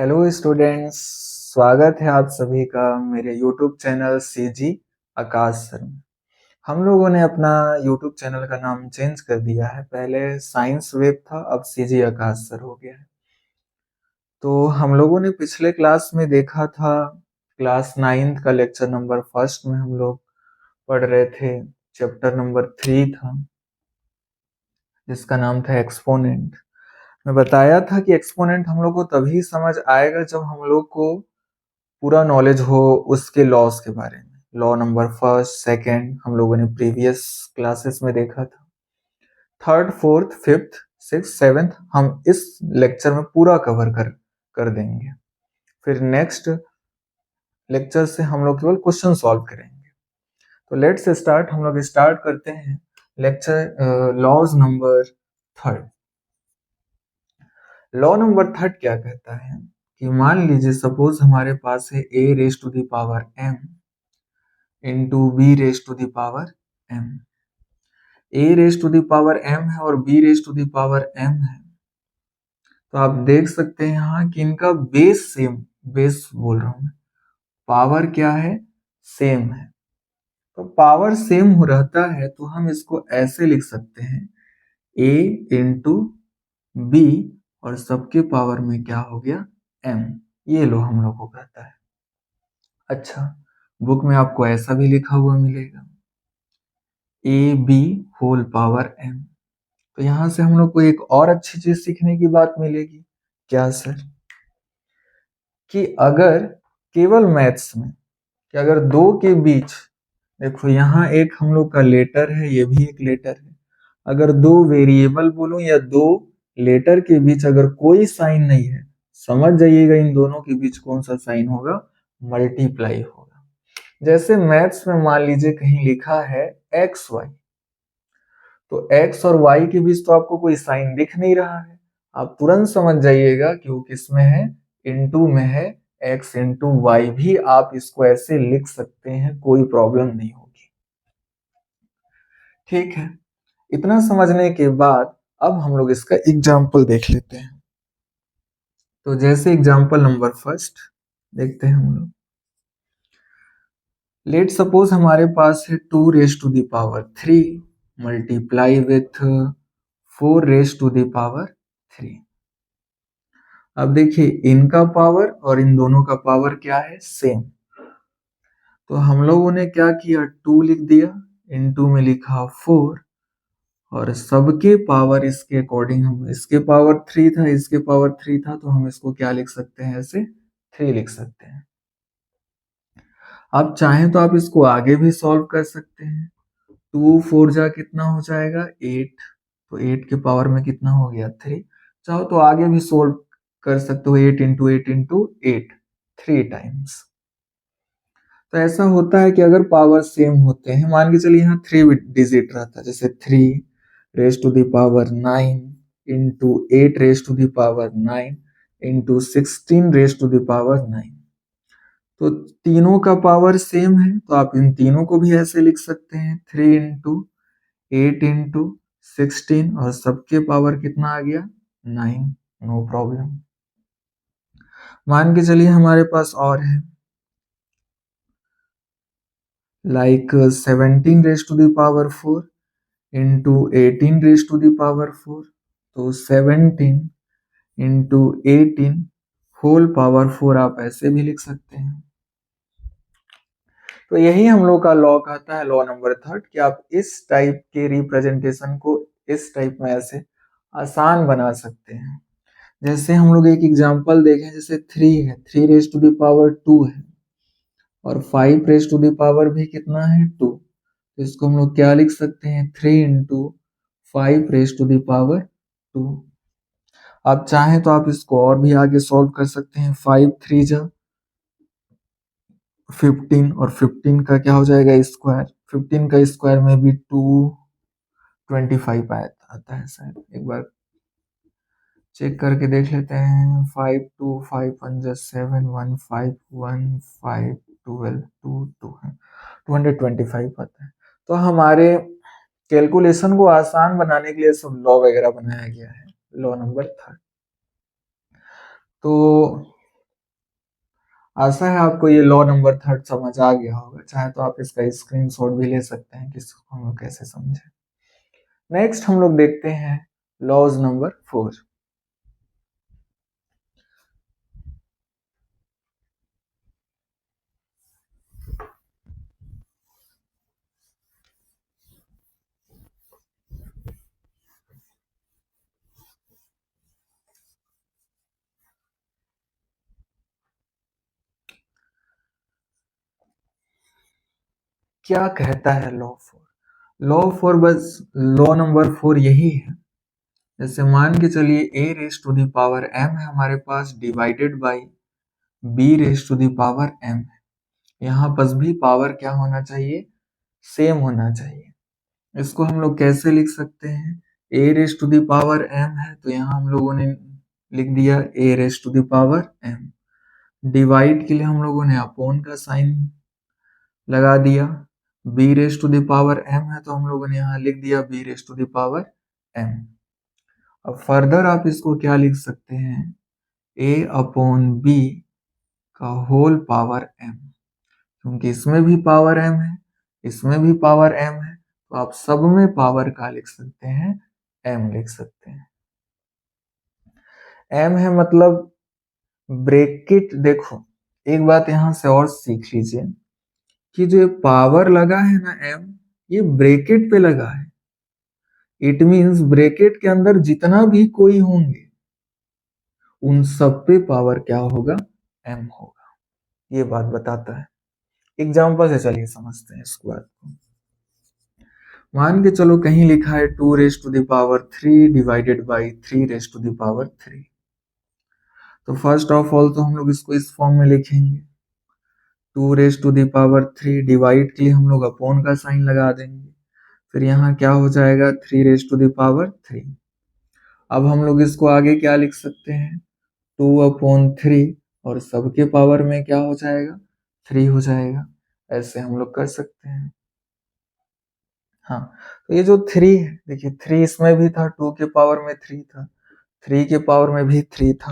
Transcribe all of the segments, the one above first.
Hello students, स्वागत है आप सभी का मेरे यूट्यूब चैनल सीजी आकाश सर में। हम लोगों ने अपना यूट्यूब चैनल का नाम चेंज कर दिया है। पहले साइंस वेब था, अब सीजी आकाश सर हो गया है। तो हम लोगों ने पिछले क्लास में देखा था, क्लास 9th का लेक्चर नंबर फर्स्ट में हम लोग पढ़ रहे थे। चैप्टर नंबर 3 था जिसका नाम था एक्सपोनेंट। मैं बताया था कि एक्सपोनेंट हम लोग को तभी समझ आएगा जब हम लोग को पूरा नॉलेज हो उसके लॉस के बारे में। लॉ नंबर फर्स्ट सेकंड हम लोगों ने प्रीवियस क्लासेस में देखा था। Third fourth fifth six seventh हम इस लेक्चर में पूरा कवर कर देंगे। फिर नेक्स्ट लेक्चर से हम लोग केवल क्वेश्चन सॉल्व करेंगे। तो लेट्स स्टार्ट। हम लोग स्टार्ट करते हैं lecture laws number third. Law number third क्या कहता है कि मान लीजिए सपोज हमारे पास है a raise to the power m into B raise to the power m। a raise to the power m है और b raise to the power m है। तो आप देख सकते हैं यहाँ कि इनका बेस सेम, बेस बोल रहा हूं मैं, पावर क्या है, सेम है। तो पावर सेम हो रहता है तो हम इसको ऐसे लिख सकते हैं a इंटू बी और सबके पावर में क्या हो गया m। ये लो हम लोग को कहता है। अच्छा, बुक में आपको ऐसा भी लिखा हुआ मिलेगा A B whole power m। तो यहां से हम लोग को एक और अच्छी चीज सीखने की बात मिलेगी। क्या सर? कि अगर केवल मैथ्स में कि अगर दो के बीच, देखो यहाँ एक हम लोग का लेटर है, ये भी एक लेटर है। अगर दो वेरिएबल बोलूं या दो लेटर के बीच अगर कोई साइन नहीं है, समझ जाइएगा इन दोनों के बीच कौन सा साइन होगा, मल्टीप्लाई होगा। जैसे मैथ्स में मान लीजिए कहीं लिखा है एक्स वाई, तो एक्स और वाई के बीच तो आपको कोई साइन दिख नहीं रहा है, आप तुरंत समझ जाइएगा कि वो किस में है, इनटू में है। एक्स इंटू वाई भी आप इसको ऐसे लिख सकते हैं, कोई प्रॉब्लम नहीं होगी। ठीक है, इतना समझने के बाद अब हम लोग इसका एग्जाम्पल देख लेते हैं। तो जैसे एग्जाम्पल नंबर फर्स्ट देखते हैं हम लोग। लेट सपोज हमारे पास है 2 raise to the power 3 multiply with 4 raise to the power 3। अब देखिए इनका पावर और इन दोनों का पावर क्या है, सेम। तो हम लोगों ने क्या किया, 2 लिख दिया, इनटू में लिखा 4 और सबके पावर इसके अकॉर्डिंग, हम इसके पावर 3 था, इसके पावर 3 था, तो हम इसको क्या लिख सकते हैं, ऐसे 3 लिख सकते हैं। आप चाहें तो आप इसको आगे भी सॉल्व कर सकते हैं। 2 4 जा कितना हो जाएगा 8, तो 8 के पावर में कितना हो गया 3। चाहो तो आगे भी सोल्व कर सकते हो, 8 इंटू 8 इंटू 8 3 टाइम्स। तो ऐसा होता है कि अगर पावर सेम होते हैं, मान के चलिए यहाँ 3 डिजिट रहता है, जैसे 3 raise to the power 9 into 8 raise to the power 9 into 16 raise to the power 9। तो तीनों का पावर सेम है, तो आप इन तीनों को भी ऐसे लिख सकते हैं, 3 इंटू 8 इंटू 16 और सबके पावर कितना आ गया 9। No problem. मान के चलिए हमारे पास और है like 17 raise to the power 4 into 18 raise to the power 4। तो 17 इंटू 18 होल पावर 4 आप ऐसे भी लिख सकते हैं। तो यही हम लोग का लॉ कहता है, लॉ नंबर थर्ड, कि आप इस टाइप के रिप्रेजेंटेशन को इस टाइप में ऐसे आसान बना सकते हैं। जैसे हम लोग एक एग्जांपल देखें, जैसे 3 है, 3 रेज टू द पावर 2 है और 5 रेज टू द पावर भी कितना है 2। तो इसको हम लोग क्या लिख सकते हैं, 3 into 5 raise to the power 2। आप चाहें तो आप इसको और भी आगे सॉल्व कर सकते हैं। 5 3 जा 15 और 15 का क्या हो जाएगा स्क्वायर, 15 का स्क्वायर में भी 225 आता है शायद, एक बार चेक करके देख लेते हैं। 5 2 5 5 7 1 5 1 5 12 2 2 है, 225 आता है। तो हमारे कैलकुलेशन को आसान बनाने के लिए सब लॉ वगैरह बनाया गया है, लॉ नंबर थर्ड। तो आशा है आपको ये लॉ नंबर थर्ड समझ आ गया होगा। चाहे तो आप इसका स्क्रीनशॉट भी ले सकते हैं कि इसको हम लोग कैसे समझे। नेक्स्ट हम लोग देखते हैं लॉज नंबर 4। क्या कहता है लॉ 4? लॉ 4 बस लॉ नंबर 4 यही है। जैसे मान के चलिए a raise to the power m है हमारे पास, divided by b raise to the power m है। यहाँ पर भी पावर क्या होना चाहिए? सेम होना चाहिए। इसको हम लोग कैसे लिख सकते हैं? a raise to the power m है तो यहाँ हम लोगों ने लिख दिया a raise to the power m। Divide के लिए हम लोगों ने अपॉन का साइन लगा दिया। b raise to the power m है तो हम लोगों ने यहाँ लिख दिया b raise to the power m। अब फर्दर आप इसको क्या लिख सकते हैं? a अपॉन b का होल पावर m, क्योंकि इसमें भी पावर m है, इसमें भी पावर m है, तो आप सब में पावर का लिख सकते हैं? m लिख सकते हैं। m है मतलब ब्रैकेट। देखो एक बात यहां से और सीख लीजिए कि जो पावर लगा है ना m, ये ब्रैकेट पे लगा है। इट मींस ब्रैकेट के अंदर जितना भी कोई होंगे उन सब पे पावर क्या होगा? m होगा। ये बात बताता है। एग्जाम्पल से चलिए समझते हैं इसको बात को। मान के चलो कहीं लिखा है 2 raise to the power 3 by बाई 3 रेस टू द पावर 3। तो फर्स्ट ऑफ ऑल तो हम लोग इसको इस फॉर्म में लिखेंगे। 2 raise to the power 3 divide के लिए हम लोग अपॉन का साइन लगा देंगे। फिर यहाँ क्या हो जाएगा? 3 रेस टू द पावर 3। अब हम लोग इसको आगे क्या लिख सकते हैं? 2 अपॉन 3 और सबके पावर में क्या हो जाएगा? 3 हो जाएगा। ऐसे हम लोग कर सकते हैं। हाँ, तो ये जो 3 है, देखिए 3 इसमें भी था, 2 के पावर में 3 था, 3 के पावर में भी 3 था।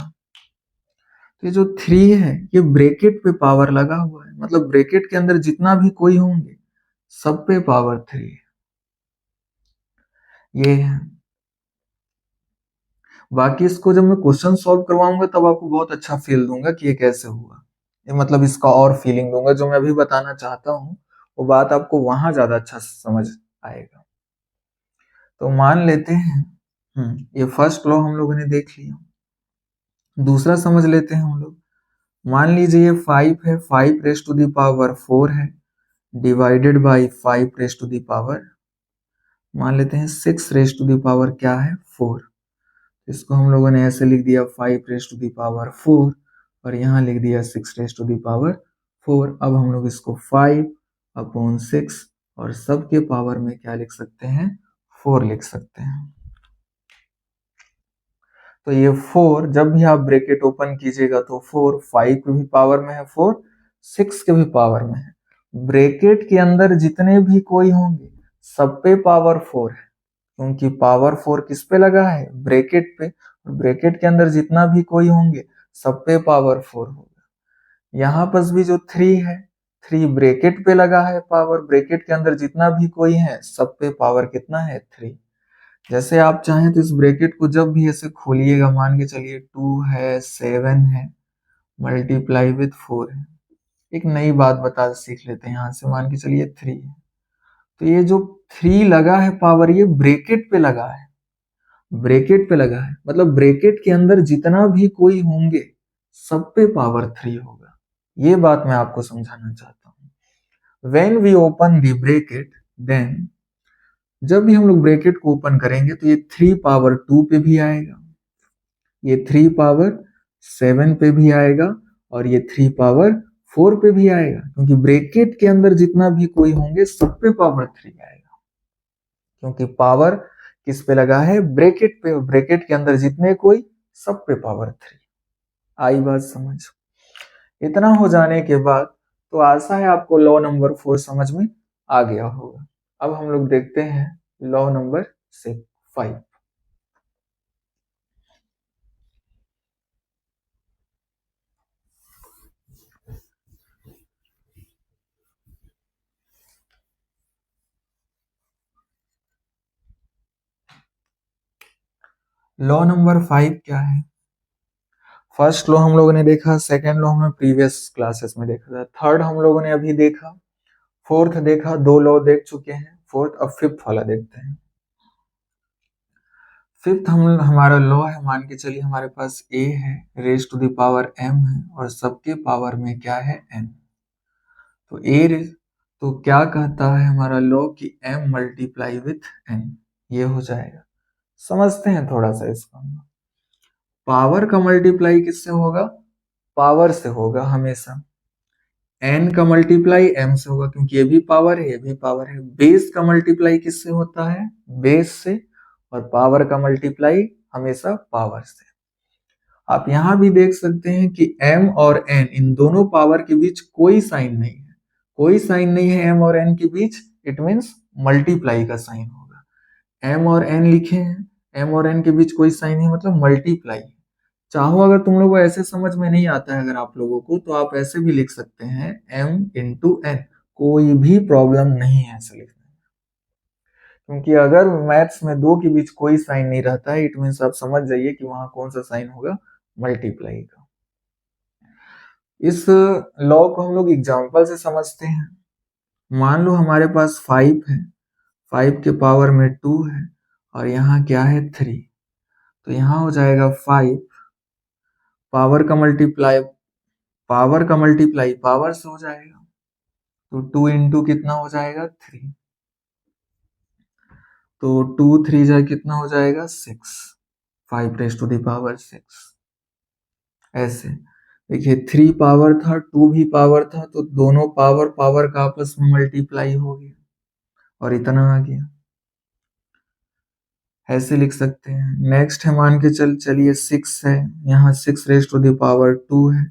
तो ये जो 3 है ये ब्रैकेट पे पावर लगा हुआ है, मतलब ब्रैकेट के अंदर जितना भी कोई होंगे सब पे पावर 3 है। ये है। बाकी इसको जब मैं क्वेश्चन सॉल्व करवाऊंगा तब आपको बहुत अच्छा फील दूंगा कि ये कैसे हुआ। ये मतलब इसका और फीलिंग दूंगा। जो मैं अभी बताना चाहता हूँ वो बात आपको वहां ज्यादा अच्छा समझ आएगा। तो मान लेते हैं ये फर्स्ट लॉ हम लोगों ने देख लिया। दूसरा समझ लेते हैं हम लोग। मान लीजिए ये 5 है, 5 रेस टू द पावर 4 है, divided by 5 raise to the power, मान लेते हैं 6 रेस टू द पावर क्या है? 4। इसको हम लोगों ने ऐसे लिख दिया 5 रेस टू द पावर 4 और यहाँ लिख दिया 6 रेस टू द पावर 4। अब हम लोग इसको 5 अपॉन 6 और सबके पावर में क्या लिख सकते हैं? 4 लिख सकते हैं। तो ये 4 जब भी आप ब्रैकेट ओपन कीजिएगा तो 4 5 के भी पावर में है, 4 6 के भी पावर में है। ब्रैकेट के अंदर जितने भी कोई होंगे सब पे पावर 4 है, क्योंकि पावर 4 किस पे लगा है? ब्रैकेट पे। और ब्रैकेट के अंदर जितना भी कोई होंगे सब पे पावर 4 होगा। यहाँ पर भी जो 3 है, 3 ब्रैकेट पे लगा है पावर, ब्रैकेट के अंदर जितना भी कोई है सब पे पावर कितना है? 3। जैसे आप चाहें तो इस ब्रैकेट को जब भी ऐसे खोलिएगा, मान के चलिए 2 है, 7 है, मल्टीप्लाई विथ 4 है। एक नई बात बता सीख लेते हैं। यहाँ से मान के चलिए 3 है, तो ये जो 3 लगा है पावर ये ब्रैकेट पे लगा है। ब्रैकेट पे लगा है मतलब ब्रैकेट के अंदर जितना भी कोई होंगे सब पे पावर 3 होगा। ये बात मैं आपको समझाना चाहता हूँ। When we open the bracket then, जब भी हम लोग ब्रैकेट को ओपन करेंगे तो ये 3 पावर 2 पे भी आएगा, ये 3 पावर 7 पे भी आएगा और ये 3 पावर 4 पे भी आएगा, क्योंकि ब्रैकेट के अंदर जितना भी कोई होंगे सब पे पावर 3 आएगा, क्योंकि पावर किस पे लगा है? ब्रैकेट पे। ब्रैकेट के अंदर जितने कोई सब पे पावर 3। आई बात समझ? इतना हो जाने के बाद तो आशा है आपको लॉ नंबर 4 समझ में आ गया होगा। अब हम लोग देखते हैं लॉ नंबर 5। लॉ नंबर 5 क्या है? फर्स्ट लॉ हम लोगों ने देखा, सेकेंड लॉ हमने प्रीवियस क्लासेस में देखा था, थर्ड हम लोगों ने अभी देखा, फोर्थ देखा, 2 लॉ देख चुके हैं, फोर्थ अब फिफ्थ वाला देखते हैं। फिफ्थ हमारा लॉ है, मान के चलिए हमारे पास a है, raise to the power m है, और सबके पावर में क्या है n। तो तो क्या कहता है हमारा लॉ कि m मल्टीप्लाई विथ n, ये हो जाएगा। समझते हैं थोड़ा सा इसको। पावर का मल्टीप्लाई किससे होगा? पावर से होगा हमेशा। n का मल्टीप्लाई m से होगा, क्योंकि ये भी पावर है, ये भी पावर है। बेस का मल्टीप्लाई किससे होता है? बेस से। और पावर का मल्टीप्लाई हमेशा पावर से। आप यहां भी देख सकते हैं कि m और n, इन दोनों पावर के बीच कोई साइन नहीं है, कोई साइन नहीं है m और n के बीच, इट मीन्स मल्टीप्लाई का साइन होगा। m और n लिखे हैं, m और n के बीच कोई साइन है, मतलब मल्टीप्लाई। चाहो अगर तुम लोग को ऐसे समझ में नहीं आता है अगर आप लोगों को, तो आप ऐसे भी लिख सकते हैं m इंटू n, कोई भी प्रॉब्लम नहीं है ऐसे लिखने में। क्योंकि अगर मैथ्स में दो के बीच कोई साइन नहीं रहता है, इट मीन्स आप समझ जाइए कि वहां कौन सा साइन होगा? मल्टीप्लाई का। इस लॉ को हम लोग एग्जाम्पल से समझते हैं। मान लो हमारे पास 5 है, 5 के पावर में 2 है, और यहाँ क्या है 3। तो यहाँ हो जाएगा 5, पावर का मल्टीप्लाई, पावर का मल्टीप्लाई पावर से हो जाएगा, तो 2 इंटू कितना हो जाएगा? 3। तो 2 3 जा कितना हो जाएगा? 6, 5 रेज टू द पावर 6। ऐसे देखिए, 3 पावर था, 2 भी पावर था, तो दोनों पावर पावर का आपस में मल्टीप्लाई हो गया और इतना आ गया। ऐसे लिख सकते हैं। नेक्स्ट है, मान के चलिए 6 है, यहाँ 6 रेज टू द पावर 2 है,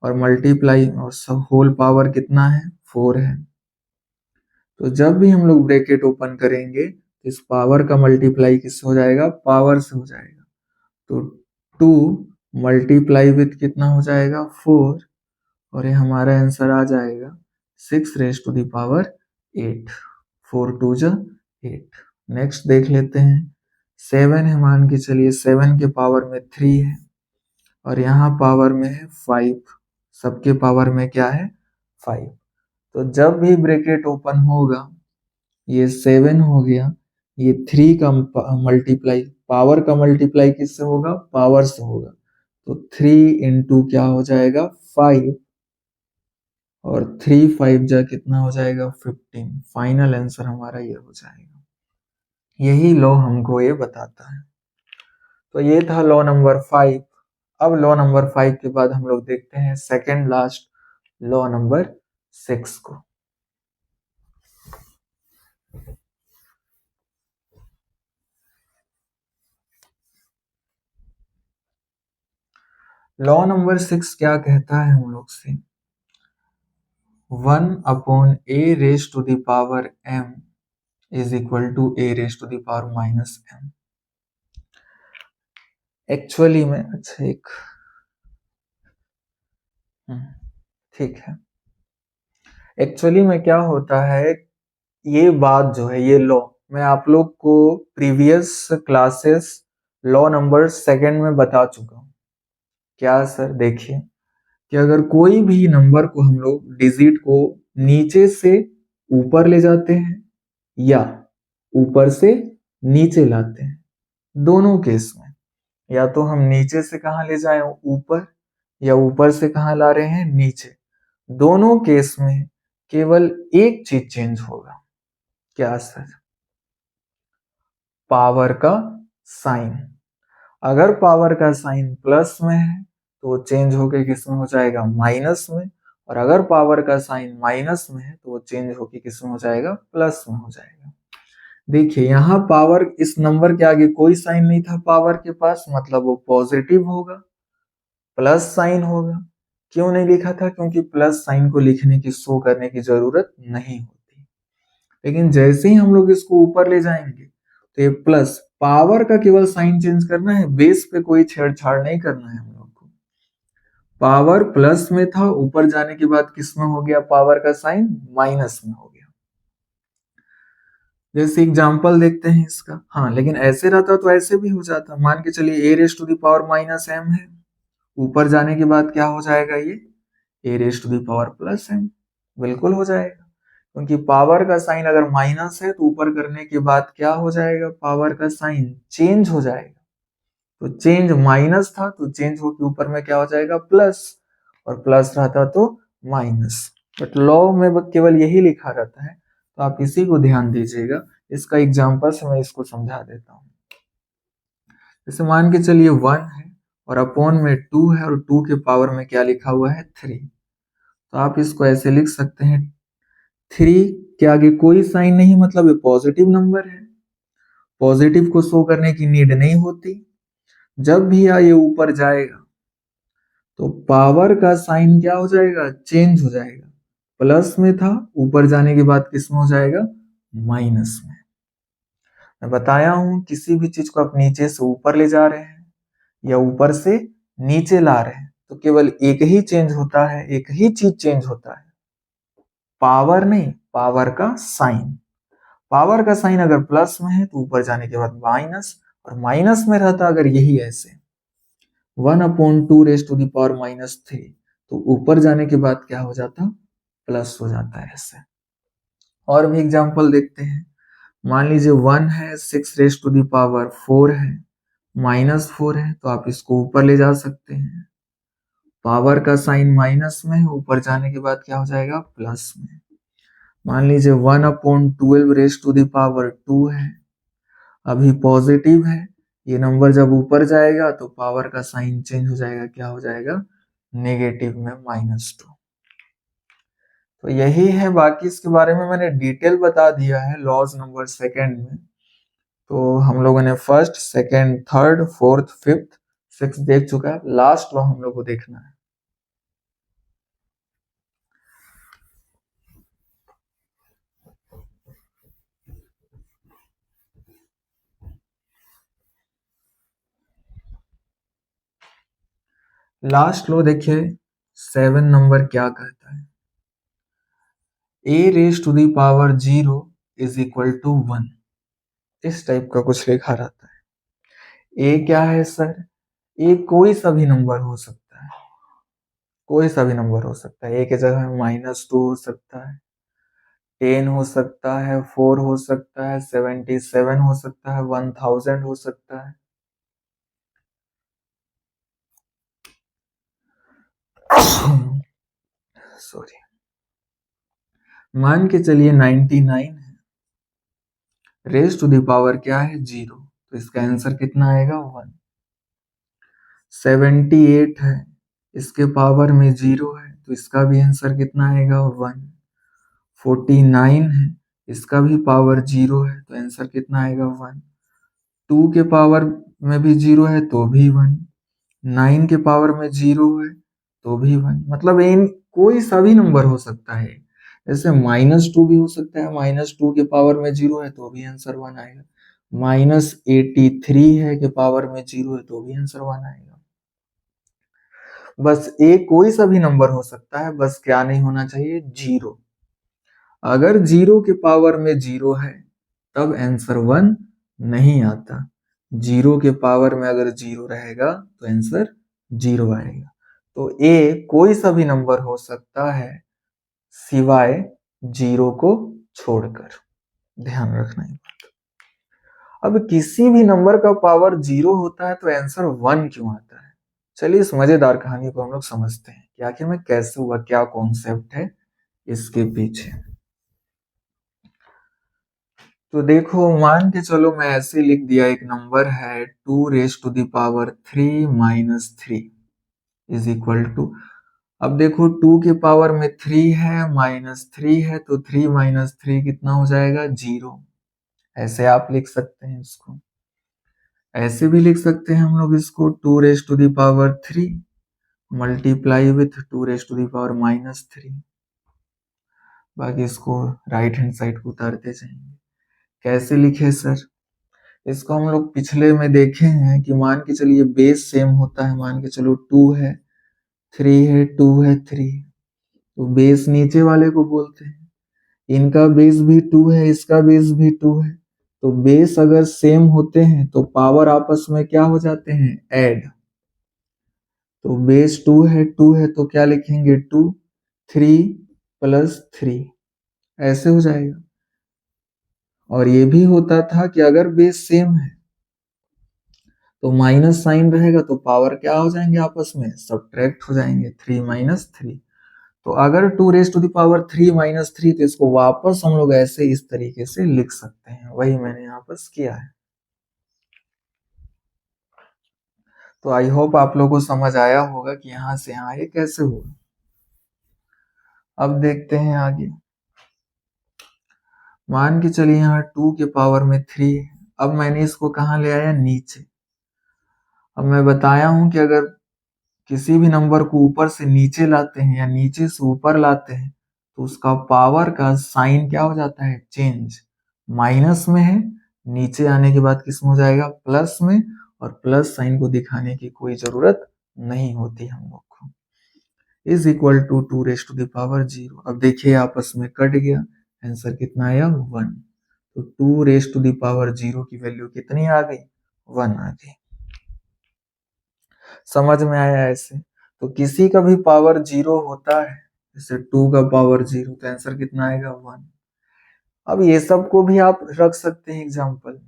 और मल्टीप्लाई और सब होल पावर कितना है? 4 है। तो जब भी हम लोग ब्रैकेट ओपन करेंगे, तो इस पावर का मल्टीप्लाई किससे हो जाएगा? पावर से हो जाएगा। तो 2 मल्टीप्लाई विथ कितना हो जाएगा? 4, और ये हमारा आंसर आ जाएगा 6 रेज टू द पावर 8। 4 2 जा 8। नेक्स्ट देख लेते हैं, 7 है, मान के चलिए 7 के पावर में 3 है, और यहाँ पावर में है 5, सबके पावर में क्या है? 5। तो जब भी ब्रैकेट ओपन होगा, ये 7 हो गया, ये 3 का मल्टीप्लाई, पावर का मल्टीप्लाई किससे होगा? पावर से होगा। तो 3 इंटू क्या हो जाएगा? 5, और 3 5 जा कितना हो जाएगा? 15। फाइनल आंसर हमारा ये हो जाएगा। यही लॉ हमको ये बताता है। तो ये था लॉ नंबर 5। अब लॉ नंबर 5 के बाद हम लोग देखते हैं सेकेंड लास्ट लॉ नंबर 6 को। लॉ नंबर 6 क्या कहता है हम लोग से? 1 upon a raise to the power m is equal to a raise to the power minus m। Actually में, अच्छा एक ठीक है, एक्चुअली में क्या होता है, ये बात जो है, ये लॉ मैं आप लोग को previous classes law number second में बता चुका हूँ। क्या सर? देखिए कि अगर कोई भी नंबर को हम लोग डिजिट को नीचे से ऊपर ले जाते हैं या ऊपर से नीचे लाते हैं, दोनों केस में, या तो हम नीचे से कहाँ ले जाएं? ऊपर, या ऊपर से कहाँ ला रहे हैं? नीचे। दोनों केस में केवल एक चीज चेंज होगा। क्या सर? पावर का साइन। अगर पावर का साइन प्लस में है तो वो चेंज होके किस में हो जाएगा? माइनस में। और अगर पावर का साइन माइनस में है तो वो चेंज होके किस में हो जाएगा? प्लस में हो जाएगा। देखिए यहाँ पावर, इस नंबर के आगे कोई साइन नहीं था पावर के पास, मतलब वो पॉजिटिव होगा, प्लस साइन होगा। क्यों नहीं लिखा था? क्योंकि प्लस साइन को लिखने की, शो करने की जरूरत नहीं होती। लेकिन जैसे ही हम लोग इसको ऊपर ले जाएंगे, तो ये प्लस, पावर का केवल साइन चेंज करना है, बेस पे कोई छेड़छाड़ नहीं करना है हम लोग को। पावर प्लस में था, ऊपर जाने के बाद किस में हो गया? पावर का साइन माइनस में हो गया। जैसे एग्जाम्पल देखते हैं इसका। हाँ, लेकिन ऐसे रहता तो ऐसे भी हो जाता। मान के चलिए a raise to the power minus m है, ऊपर जाने के बाद क्या हो जाएगा, ये a raise to the power plus m। बिल्कुल हो जाएगा, क्योंकि पावर का साइन अगर माइनस है तो ऊपर करने के बाद क्या हो जाएगा, पावर का साइन चेंज हो जाएगा। तो चेंज माइनस था तो चेंज होकर ऊपर में क्या हो जाएगा, प्लस, और प्लस रहता तो माइनस। बट लॉ में केवल यही लिखा रहता है, तो आप इसी को ध्यान दीजिएगा। इसका एग्जांपल से मैं इसको समझा देता हूँ। जैसे मान के चलिए 1 है और अपॉन में 2 है, और 2 के पावर में क्या लिखा हुआ है, 3। तो आप इसको ऐसे लिख सकते हैं, 3 के आगे कोई साइन नहीं, मतलब ये पॉजिटिव नंबर है। पॉजिटिव को शो करने की नीड नहीं होती। जब भी ये ऊपर जाएगा तो पावर का साइन क्या हो जाएगा, चेंज हो जाएगा। प्लस में था, ऊपर जाने के बाद किस में हो जाएगा, माइनस में। मैं बताया हूं, किसी भी चीज को आप नीचे से ऊपर ले जा रहे हैं या ऊपर से नीचे ला रहे हैं तो केवल एक ही चेंज होता है, एक ही चीज चेंज होता है, पावर नहीं, पावर का साइन। पावर का साइन अगर प्लस में है तो ऊपर जाने के बाद माइनस, और माइनस में रहता अगर यही ऐसे 1/2 रेस टू द पावर -3, तो ऊपर जाने के बाद क्या हो जाता, प्लस हो जाता है ऐसे। और भी एग्जांपल देखते हैं। मान लीजिए 1 है, 6 रेस टू द पावर 4 है, -4 है, तो आप इसको ऊपर ले जा सकते हैं। पावर का साइन माइनस में है, ऊपर जाने के बाद क्या हो जाएगा, प्लस में। मान लीजिए 1/12 रेस टू द पावर 2 है, अभी पॉजिटिव है। ये नंबर जब ऊपर जाएगा तो पावर का साइन चेंज हो जाएगा, क्या हो जाएगा, नेगेटिव में -2। तो यही है, बाकी इसके बारे में मैंने डिटेल बता दिया है लॉज नंबर सेकंड में। तो हम लोगों ने first, second, third, fourth, fifth, six देख चुका है। लास्ट लॉ हम लोग को देखना है। लास्ट लॉ देखिए, 7 नंबर क्या कहता है, a raise to the power 0 is equal to 1। इस टाइप का कुछ लिखा रहता है। a क्या है सर, a कोई सा भी नंबर हो सकता है, कोई सा भी नंबर हो सकता है। a के जगह -2 हो सकता है, 10 हो सकता है, 4 हो सकता है, 77 हो सकता है, 1000 हो सकता है। सॉरी, मान के चलिए 99 है, रेस टू द पावर क्या है, 0, तो इसका आंसर कितना आएगा, 1। 78 है, इसके पावर में 0 है, तो इसका भी आंसर कितना आएगा, 1। 49 है, इसका भी पावर 0 है, तो आंसर कितना आएगा, 1। 2 के पावर में भी 0 है तो भी 1। 9 के पावर में 0 है तो भी 1। मतलब इन कोई सा भी नंबर हो सकता है। जैसे -2 भी हो सकता है, -2 के पावर में 0 है तो भी आंसर 1 आएगा। -83 है के पावर में 0 है तो भी आंसर 1 आएगा। बस एक कोई सा भी नंबर हो सकता है, बस क्या नहीं होना चाहिए, 0। अगर 0 के पावर में 0 है तब आंसर 1 नहीं आता। 0 के पावर में अगर 0 रहेगा तो आंसर 0 आएगा। तो ए कोई सा भी नंबर हो सकता है सिवाय 0 को छोड़कर, ध्यान रखना है। अब किसी भी नंबर का पावर 0 होता है तो आंसर 1 क्यों आता है? चलिए इस मजेदार कहानी को हम लोग समझते हैं कि आखिर में कैसे हुआ, क्या कॉन्सेप्ट है इसके पीछे। तो देखो, मान के चलो मैं ऐसे लिख दिया, एक नंबर है 2 raise to the power 3 -3 is equal to. अब देखो 2 के पावर में 3 है, -3 है, तो 3 - 3 कितना हो जाएगा, 0। ऐसे आप लिख सकते हैं इसको। ऐसे भी लिख सकते हैं हम लोग इसको, 2 raise to the power 3 multiply विथ 2 रेस टू द पावर -3। बाकी इसको राइट हैंड साइड को उतारते जाएंगे। कैसे लिखे सर? इसको हम लोग पिछले में देखे हैं कि मान के चलिए बेस सेम होता है। मान के चलो 2 है, 3 है, 2 है, 3, तो बेस नीचे वाले को बोलते हैं। इनका बेस भी 2 है, इसका बेस भी 2 है, तो बेस अगर सेम होते हैं तो पावर आपस में क्या हो जाते हैं, ऐड। तो बेस 2 है तो क्या लिखेंगे, 2 3 प्लस 3, ऐसे हो जाएगा। और ये भी होता था कि अगर बेस सेम है तो माइनस साइन रहेगा तो पावर क्या हो जाएंगे, आपस में सब्ट्रैक्ट हो जाएंगे, 3 माइनस 3। तो अगर 2 रेज टू द पावर 3 माइनस 3, तो इसको वापस हम लोग ऐसे इस तरीके से लिख सकते हैं, वही मैंने यहाँ पर किया है। तो आई होप आप लोगों को समझ आया होगा कि यहां से यहाँ ये कैसे हुआ। अब देखते हैं आगे। मान के चलिए यहाँ 2 के पावर में 3 है। अब मैंने इसको कहाँ ले आया, नीचे। अब मैं बताया हूं कि अगर किसी भी नंबर को ऊपर से नीचे लाते हैं या नीचे से ऊपर लाते हैं तो उसका पावर का साइन क्या हो जाता है, चेंज। माइनस में है, नीचे आने के बाद किस में हो जाएगा, प्लस में। और प्लस साइन को दिखाने की कोई जरूरत नहीं होती हम लोग को। Is equal to 2 raise to the power 0। अब देखिए आपस में कट गया, आंसर कितना आया, 1। तो 2 रेज टू द पावर 0 की वैल्यू कितनी आ गई, 1 आ गई। समझ में आया ऐसे। तो किसी का भी पावर 0 होता है, जैसे 2 का पावर 0, तो आंसर कितना आएगा, 1। अब ये सब को भी आप रख सकते हैं एग्जाम्पल में।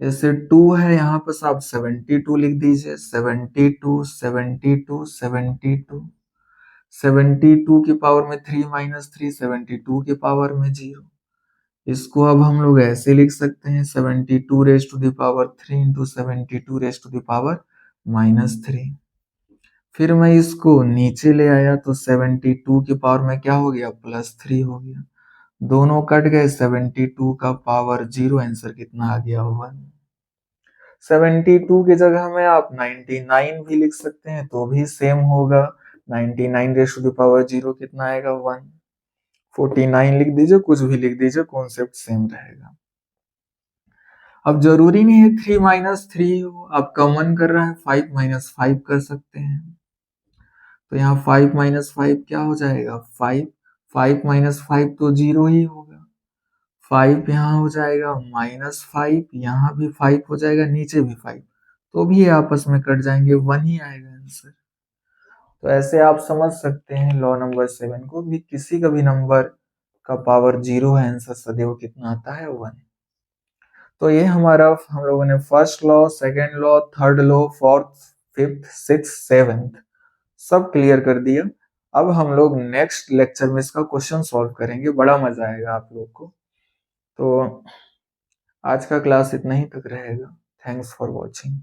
जैसे 2 है, यहाँ पर आप 72 लिख दीजिए, 72 72 72। 72 की पावर में 3 माइनस 3, 72 की पावर में 0। इसको अब हम लोग ऐसे लिख सकते हैं, 72 रेज टू द पावर 3 इंटू 72 raise to the power minus 3। फिर मैं इसको नीचे ले आया तो 72 की पावर में क्या हो गया, प्लस 3 हो गया। दोनों कट गए, 72 का पावर 0, आंसर कितना आ गया, 1। 72 की जगह में आप 99 भी लिख सकते हैं तो भी सेम होगा। 99 रेज टू द पावर 0 कितना आएगा, 1। 49 लिख दीजिए, कुछ भी लिख दीजिए, कॉन्सेप्ट सेम रहेगा। अब जरूरी नहीं है 3 माइनस 3 हो, आप कॉमन कर रहा है 5 माइनस 5 कर सकते हैं। तो यहाँ 5 माइनस 5 क्या हो जाएगा, 5। 5 माइनस 5 तो 0 ही होगा। 5 यहाँ हो जाएगा -5, यहाँ भी 5 हो जाएगा, नीचे भी 5, तो भी ये आपस में कट जाएंगे, 1 ही आएगा आंसर। तो ऐसे आप समझ सकते हैं लॉ नंबर 7 को भी, किसी का भी नंबर का पावर 0 है, आंसर सदैव कितना आता है, 1। तो ये हमारा, हम लोगों ने first law, second law, third law, fourth, fifth, six, seventh सब क्लियर कर दिया। अब हम लोग नेक्स्ट लेक्चर में इसका क्वेश्चन सॉल्व करेंगे, बड़ा मजा आएगा आप लोग को। तो आज का क्लास इतना ही तक रहेगा। Thanks for watching.